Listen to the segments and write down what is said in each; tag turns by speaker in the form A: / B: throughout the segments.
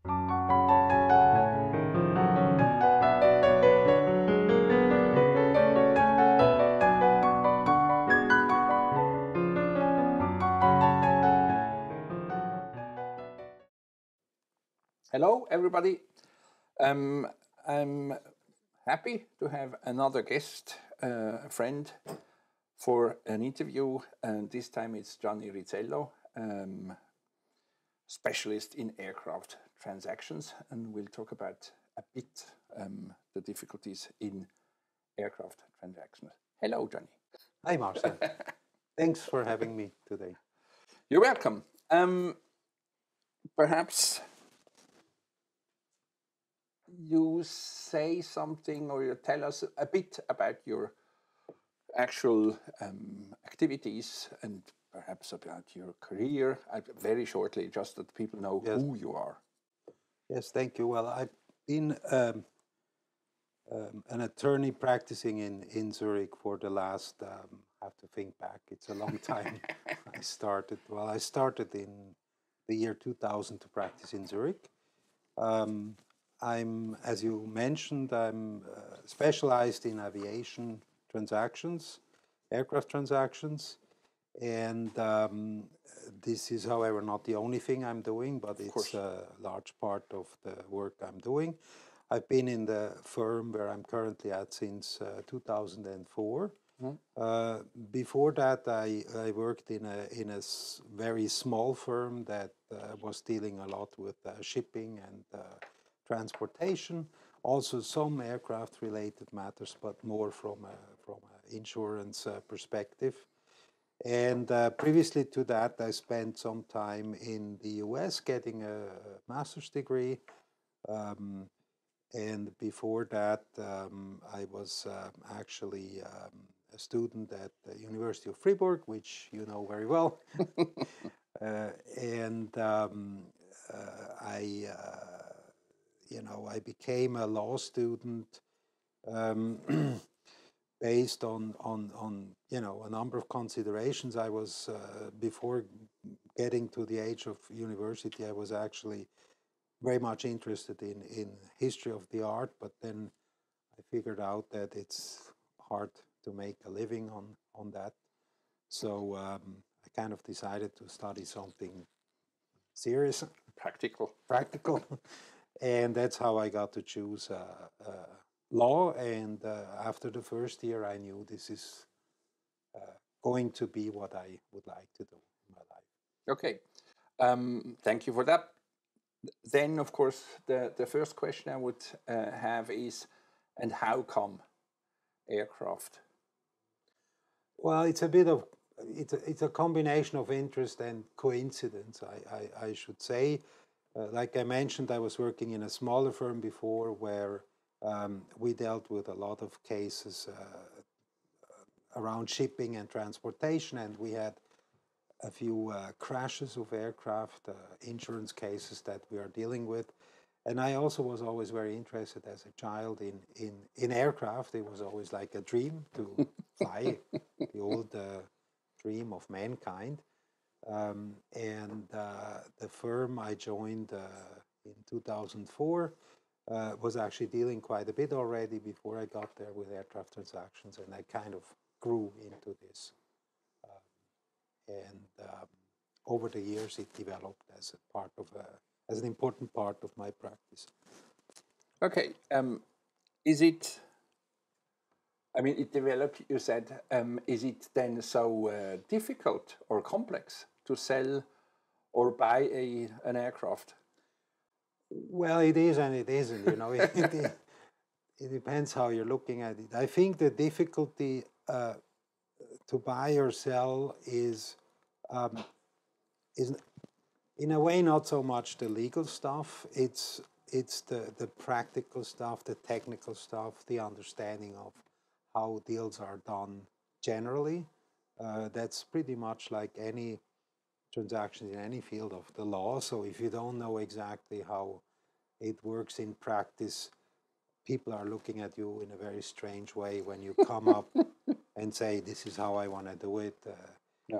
A: Hello, everybody. I'm happy to have another guest, a friend, for an interview. And this time it's Gianni Rizzello, specialist in aircraft transactions. And we'll talk about a bit the difficulties in aircraft transactions. Hello, Gianni.
B: Hi, Marcel. Thanks for having me today.
A: You're welcome. Perhaps you say something or you tell us a bit about your actual activities and perhaps about your career, very shortly, just that people know who you are.
B: Yes, thank you. Well, I've been an attorney practicing in Zurich for the last, I have to think back, it's a long time. I started in the year 2000 to practice in Zurich. As you mentioned, I'm specialized in aviation transactions, aircraft transactions, and this is, however, not the only thing I'm doing, but it's a large part of the work I'm doing. I've been in the firm where I'm currently at since 2004. Before that, I worked in a very small firm that was dealing a lot with shipping and transportation, also some aircraft-related matters, but more from an insurance perspective. And previously to that, I spent some time in the US getting a master's degree. And before that, I was actually a student at the University of Fribourg, which you know very well. I became a law student based on a number of considerations. I was before getting to the age of university, I was actually very much interested in history of the art, but then I figured out that it's hard to make a living on that. So I kind of decided to study something serious. Practical. And that's how I got to choose law. And after the first year, I knew this is going to be what I would like to do in my life.
A: Okay. Thank you for that. Then, of course, the first question I would have is, and how come aircraft?
B: Well, it's a combination of interest and coincidence, I should say. Like I mentioned, I was working in a smaller firm before where we dealt with a lot of cases around shipping and transportation, and we had a few crashes of aircraft, insurance cases that we are dealing with. And I also was always very interested as a child in aircraft. It was always like a dream to fly, the old dream of mankind. And the firm I joined in 2004 was actually dealing quite a bit already before I got there with aircraft transactions, and I kind of grew into this. Over the years, it developed as an important part of my practice.
A: Okay. Is it? I mean, it developed. You said, is it then so difficult or complex to sell or buy an aircraft?
B: Well, it is and it isn't. You know, it depends how you're looking at it. I think the difficulty to buy or sell is in a way not so much the legal stuff. It's the practical stuff, the technical stuff, the understanding of how deals are done generally. That's pretty much like any transaction in any field of the law. So if you don't know exactly how it works in practice, people are looking at you in a very strange way when you come up and say, this is how I want to do it.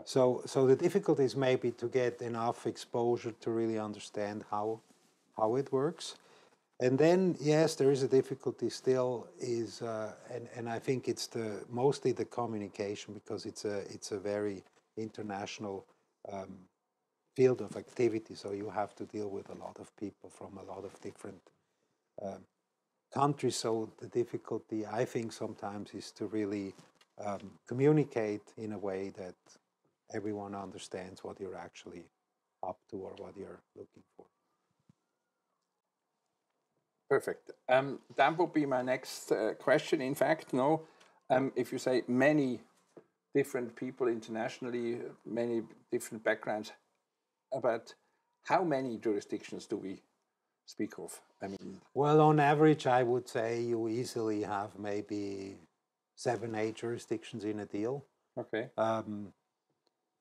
B: So the difficulty is maybe to get enough exposure to really understand how how it works. And then, yes, there is a difficulty still, and I think it's mostly the communication, because it's a very international field of activity. So you have to deal with a lot of people from a lot of different countries. So the difficulty, I think, sometimes is to really communicate in a way that everyone understands what you're actually up to or what you're looking for.
A: Perfect. That would be my next question. In fact, no, if you say many different people internationally, many different backgrounds, about how many jurisdictions do we speak of? I mean,
B: well, on average, I would say you easily have maybe 7, 8 jurisdictions in a deal.
A: Okay.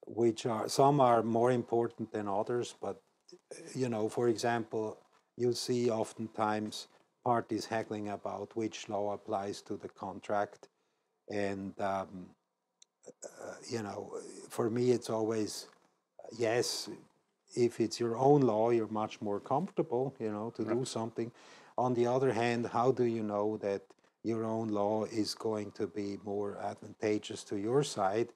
B: Which are, some are more important than others, but for example, you'll see oftentimes parties haggling about which law applies to the contract, and for me it's always yes. If it's your own law, you're much more comfortable, to do something. On the other hand, how do you know that your own law is going to be more advantageous to your side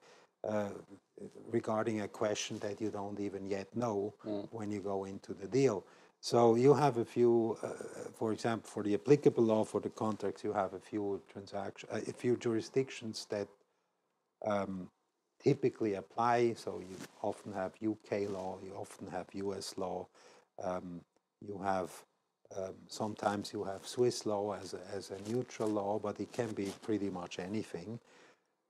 B: regarding a question that you don't even yet know when you go into the deal? So you have a few, for example, for the applicable law for the contracts, you have a few jurisdictions that typically apply. So you often have UK law, you often have US law, you have sometimes you have Swiss law as a neutral law, but it can be pretty much anything.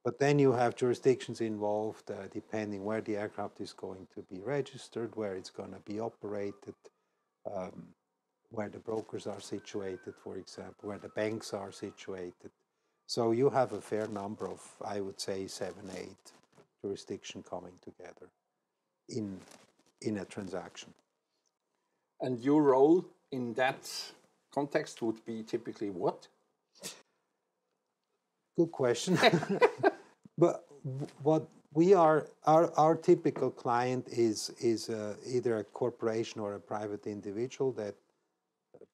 B: But then you have jurisdictions involved depending where the aircraft is going to be registered, where it's going to be operated, where the brokers are situated, for example, where the banks are situated. So you have a fair number of, I would say, 7, 8 jurisdiction coming together in a transaction.
A: And your role in that context would be typically what?
B: Good question. But what we are, our typical client is either a corporation or a private individual that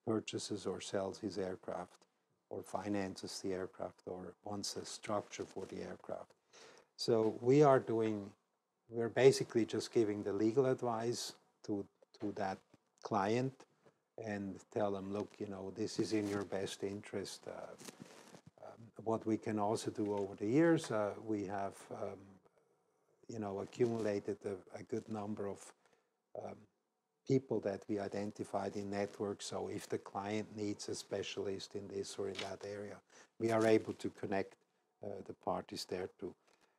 B: purchases or sells his aircraft, or finances the aircraft, or wants a structure for the aircraft. So we're basically just giving the legal advice to that client and tell them, look, this is in your best interest. What we can also do over the years, we have, accumulated a good number of people that we identified in networks. So if the client needs a specialist in this or in that area, we are able to connect the parties there too.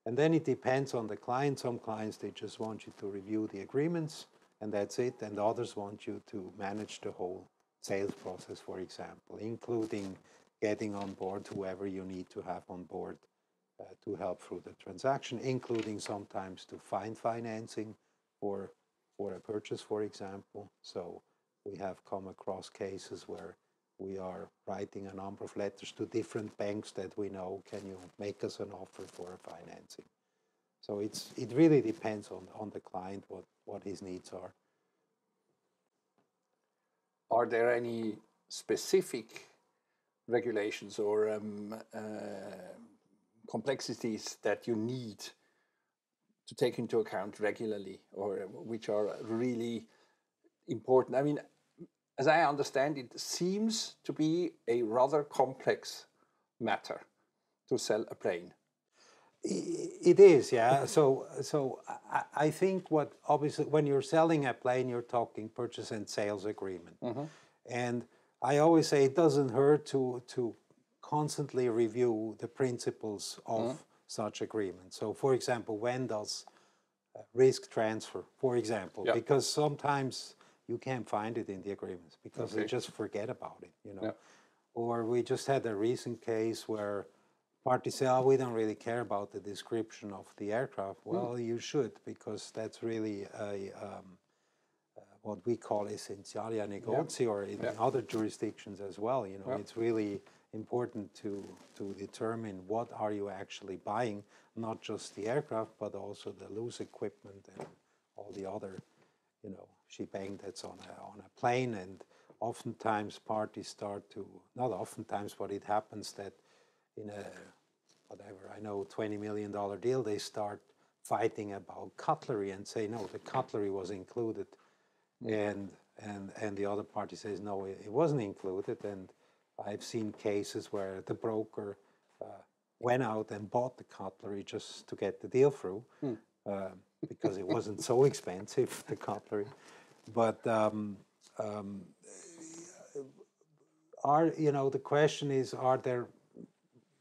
B: And then it depends on the client. Some clients, they just want you to review the agreements and that's it. And others want you to manage the whole sales process, for example, including getting on board whoever you need to have on board to help through the transaction, including sometimes to find financing for a purchase, for example. So we have come across cases where we are writing a number of letters to different banks that we know, can you make us an offer for a financing? So it really depends on the client what his needs are.
A: Are there any specific regulations or complexities that you need to take into account regularly, or which are really important? I mean, as I understand, it seems to be a rather complex matter to sell a plane.
B: It is, yeah. So I think obviously when you're selling a plane, you're talking purchase and sales agreement. And I always say it doesn't hurt to constantly review the principles of such agreements. So for example, when does risk transfer, for example, because sometimes you can't find it in the agreements because they just forget about it, Or we just had a recent case where parties say, we don't really care about the description of the aircraft. Well, you should, because that's really what we call essenzialia negozio, or in other jurisdictions as well. It's really important to determine what are you actually buying, not just the aircraft, but also the loose equipment and all the other, shebang that's on a plane, and oftentimes parties start to, not oftentimes, but it happens that in a, whatever, I know, $20 million deal, they start fighting about cutlery and say, no, the cutlery was included. And the other party says, no, it wasn't included. And I've seen cases where the broker went out and bought the cutlery just to get the deal through because it wasn't so expensive, the cutlery. But the question is, are there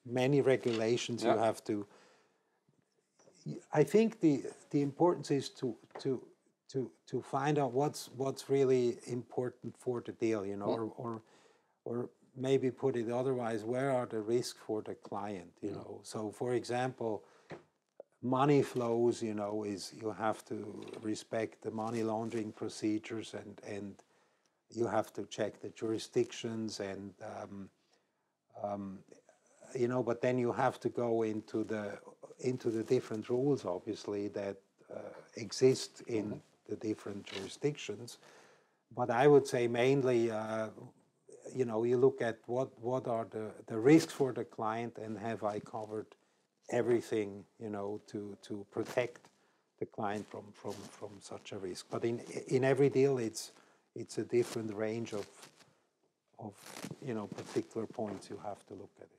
B: many regulations you have to? I think the importance is to find out what's really important for the deal, or maybe put it otherwise, where are the risks for the client, So, for example, money flows, is you have to respect the money laundering procedures, and you have to check the jurisdictions, and but then you have to go into the different rules, obviously, that exist in the different jurisdictions. But I would say mainly, you look at what are the risks for the client, and have I covered everything, to protect the client from such a risk. But in every deal, it's a different range of particular points you have to look at it.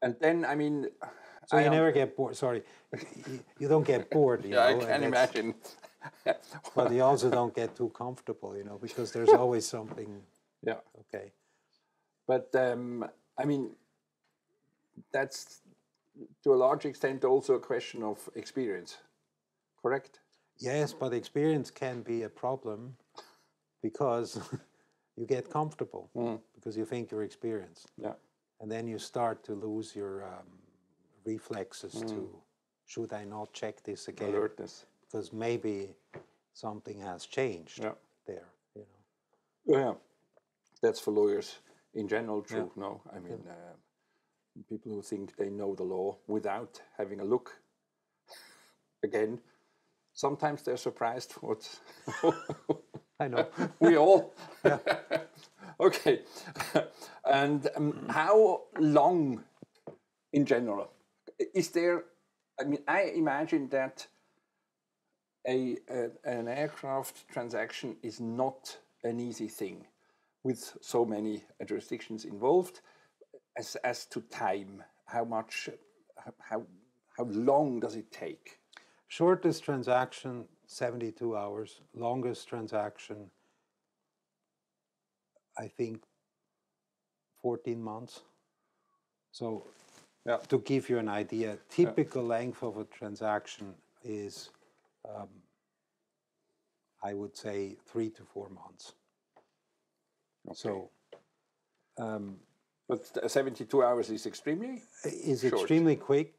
A: And then, I mean,
B: so you never get bored. Sorry, you don't get bored.
A: Yeah, I can imagine.
B: But you also don't get too comfortable, because there's always something.
A: Yeah.
B: Okay.
A: But I mean, that's to a large extent also a question of experience, correct?
B: Yes, but experience can be a problem because you get comfortable because you think you're experienced.
A: Yeah.
B: And then you start to lose your reflexes to, should I not check this again?
A: Alertness.
B: Because maybe something has changed there,
A: Yeah, that's for lawyers in general true. Yeah. No, I mean, people who think they know the law without having a look again, sometimes they're surprised what
B: I know.
A: We all.
B: Yeah.
A: Okay. And how long in general is there? I mean, I imagine that an aircraft transaction is not an easy thing with so many jurisdictions involved. As to time, how long does it take?
B: Shortest transaction, 72 hours. Longest transaction, I think, 14 months. So to give you an idea, typical length of a transaction is, I would say, 3 to 4 months. Okay. So,
A: but 72 hours is extremely
B: short. Extremely quick.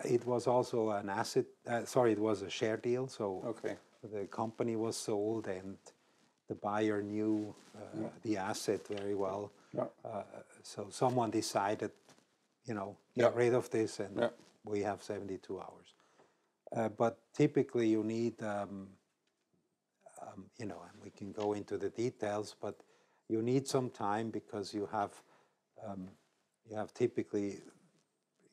B: It was also an asset. It was a share deal. So the company was sold, and the buyer knew the asset very well. Yeah. So someone decided, get rid of this, and we have 72 hours. But typically, you need, and we can go into the details, but you need some time because you have typically,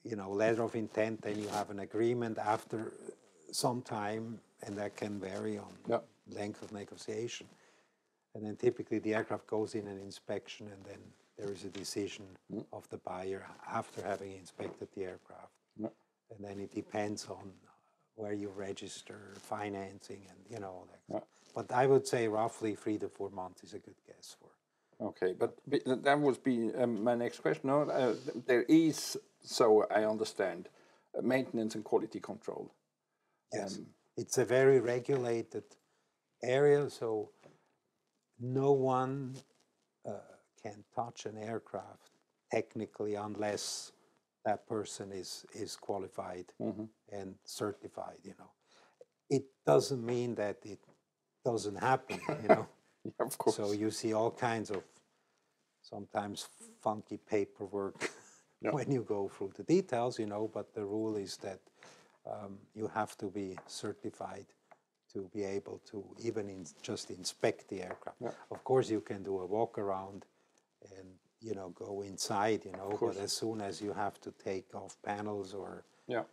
B: letter of intent, then you have an agreement after some time, and that can vary on length of negotiation. And then typically the aircraft goes in an inspection, and then there is a decision of the buyer after having inspected the aircraft. And then it depends on where you register, financing, and all that. But I would say roughly 3 to 4 months is a good guess for.
A: Okay, but that would be my next question. No, there is, so I understand, maintenance and quality control.
B: Yes, it's a very regulated area, so no one can touch an aircraft technically unless that person is qualified and certified. It doesn't mean that it doesn't happen.
A: Of course.
B: So you see all kinds of sometimes funky paperwork when you go through the details, but the rule is that you have to be certified to be able to even just inspect the aircraft.
A: Yeah.
B: Of course, you can do a walk around and go inside, but as soon as you have to take off panels or
A: Yeah.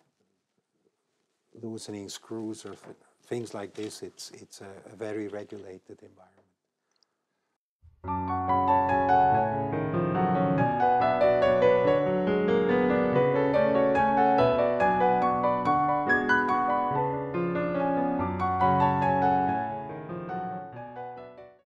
B: loosening screws or things like this, it's a very regulated environment.